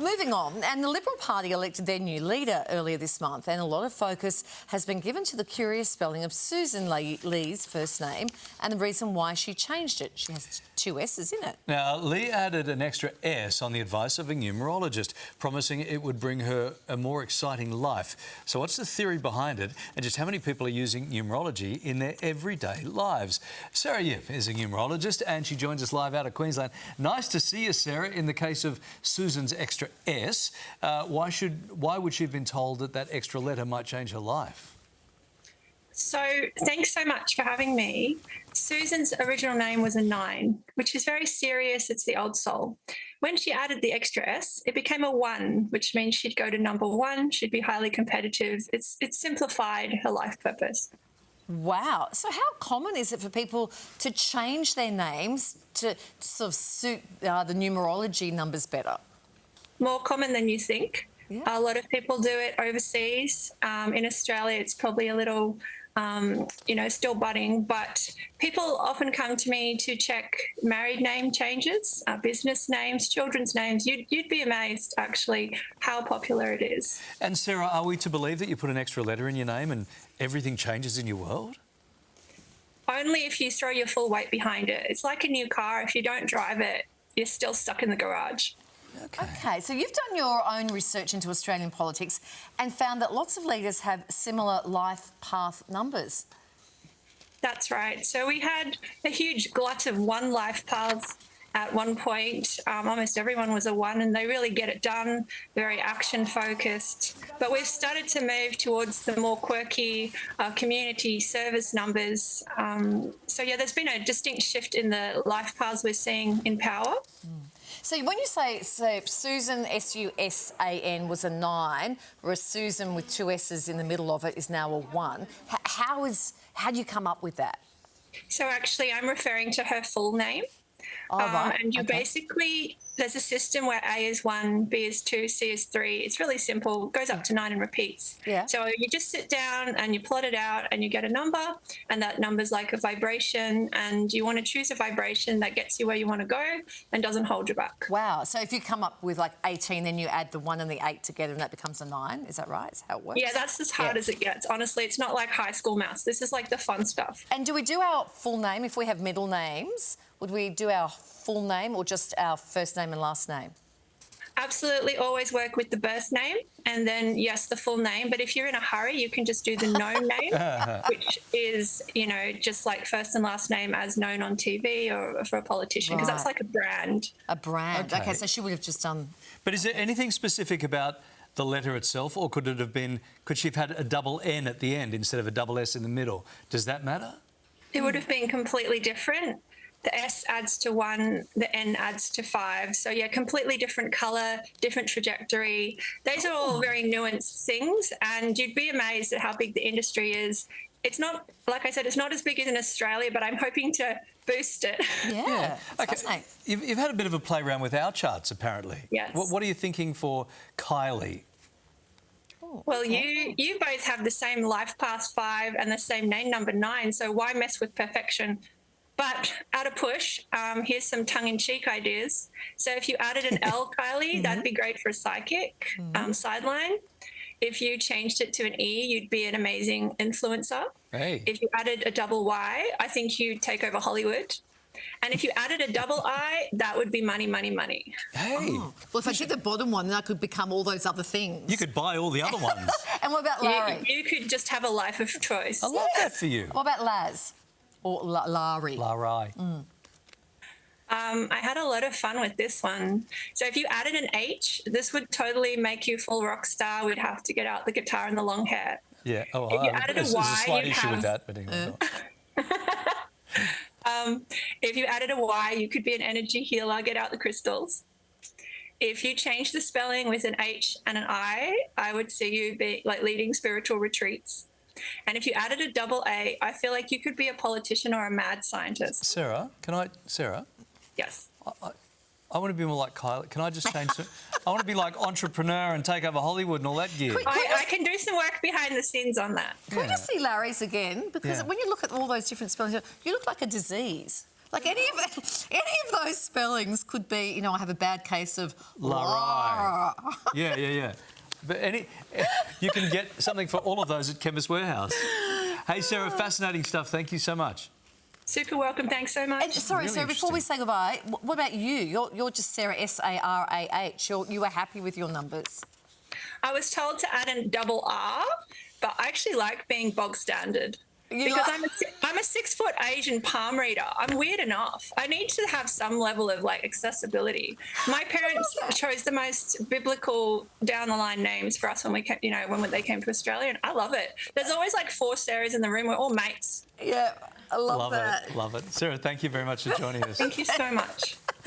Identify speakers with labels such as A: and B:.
A: Moving on, and the Liberal Party elected their new leader earlier this month, and a lot of focus has been given to the curious spelling of Sussan Ley's first name and the reason why she changed it. She has two S's in it.
B: Now, Lee added an extra S on the advice of a numerologist, promising it would bring her a more exciting life. So what's the theory behind it, and just how many people are using numerology in their everyday lives? Sarah Yip is a numerologist, and she joins us live out of Queensland. Nice to see you, Sarah. In the case of Sussan's extra S, why would she have been told that extra letter might change her life?
C: So thanks so much for having me. Sussan's original name was a 9, which is very serious. It's the old soul. When she added the extra S, it became a 1, which means she'd go to number 1. She'd be highly competitive. It's simplified her life purpose.
A: Wow. So how common is it for people to change their names to sort of suit the numerology numbers better?
C: More common than you think.
A: Yeah.
C: A lot of people do it overseas. In Australia, it's probably a little, still budding, but people often come to me to check married name changes, business names, children's names. You'd be amazed, actually, how popular it is.
B: And Sarah, are we to believe that you put an extra letter in your name and everything changes in your world?
C: Only if you throw your full weight behind it. It's like a new car. If you don't drive it, you're still stuck in the garage.
A: Okay, so you've done your own research into Australian politics and found that lots of leaders have similar life path numbers.
C: That's right. So we had a huge glut of one life paths at one point. Almost everyone was a 1 and they really get it done, very action focused. But we've started to move towards the more quirky community service numbers. So yeah, there's been a distinct shift in the life paths we're seeing in power.
A: So when you say Sussan, S-U-S-A-N, was a 9, whereas Sussan with 2 S's in the middle of it is now a 1, how do you come up with that?
C: So actually, I'm referring to her full name.
A: Oh, right.
C: And you basically, there's a system where A is 1, B is 2, C is 3. It's really simple, goes up to 9 and repeats.
A: Yeah.
C: So you just sit down and you plot it out and you get a number, and that number's like a vibration, and you want to choose a vibration that gets you where you want to go and doesn't hold you back.
A: Wow. So if you come up with like 18, then you add the 1 and the 8 together and that becomes a 9. Is that right? Is how it works?
C: Yeah, that's as hard as it gets. Honestly, it's not like high school maths. This is like the fun stuff.
A: And do we do our full name if we have middle names? Would we do our full name or just our first name and last name?
C: Absolutely, always work with the birth name and then, yes, the full name. But if you're in a hurry, you can just do the known name, which is, just like first and last name as known on TV or for a politician, because that's like a brand.
A: A brand. Okay, so she would have just done...
B: But is there anything specific about the letter itself, or could she have had a double N at the end instead of a double S in the middle? Does that matter?
C: It would have been completely different. The S adds to 1, the N adds to 5. So, yeah, completely different colour, different trajectory. Those are all very nuanced things, and you'd be amazed at how big the industry is. It's not, like I said, it's not as big as in Australia, but I'm hoping to boost it.
A: Yeah.
B: Okay. You've had a bit of a play around with our charts, apparently.
C: Yes.
B: What are you thinking for Kylie?
C: Well, you both have the same life path 5 and the same name number 9, so why mess with perfection? But at a push, here's some tongue-in-cheek ideas. So if you added an L, Kylie, that'd be great for a psychic sideline. If you changed it to an E, you'd be an amazing influencer.
B: Hey.
C: If you added a double Y, I think you'd take over Hollywood. And if you added a double I, that would be money, money, money.
B: Hey.
A: Oh. Well, if I did the bottom one, then I could become all those other things.
B: You could buy all the other ones.
A: And what about Larry?
C: You could just have a life of choice.
B: I love that for you.
A: What about Laz? Or Larry?
B: Larry.
C: I had a lot of fun with this one. So if you added an H, this would totally make you full rock star. We'd have to get out the guitar and the long hair.
B: Yeah. Oh,
C: if you added a
B: there's a
C: Y,
B: slight
C: you'd
B: issue
C: have...
B: with that, but anyway.
C: If you added a Y, you could be an energy healer, get out the crystals. If you change the spelling with an H and an I would see you be like leading spiritual retreats. And if you added a double A, I feel like you could be a politician or a mad scientist.
B: Sarah?
C: Yes.
B: I want to be more like Kylie. Can I just change I want to be like entrepreneur and take over Hollywood and all that gear.
C: I can do some work behind the scenes on that.
A: Can we just see Larry's again? Because when you look at all those different spellings, you look like a disease. Like any of those spellings could be, I have a bad case of
B: Larry. Yeah. But you can get something for all of those at Chemist Warehouse. Hey, Sarah, fascinating stuff. Thank you so much.
C: Super welcome. Thanks so much.
A: And sorry,
B: Really
A: Sarah, before we say goodbye, what about you? You're just Sarah, Sarah. You were happy with your numbers?
C: I was told to add a double R, but I actually like being bog standard. Because I'm a 6 foot Asian palm reader. I'm weird enough. I need to have some level of like accessibility. My parents chose the most biblical down the line names for us when we came, when they came to Australia, and I love it. There's always like 4 Sarahs in the room. We're all mates.
A: Yeah, I love that.
B: Love it. Sarah, thank you very much for joining us.
C: Thank you so much.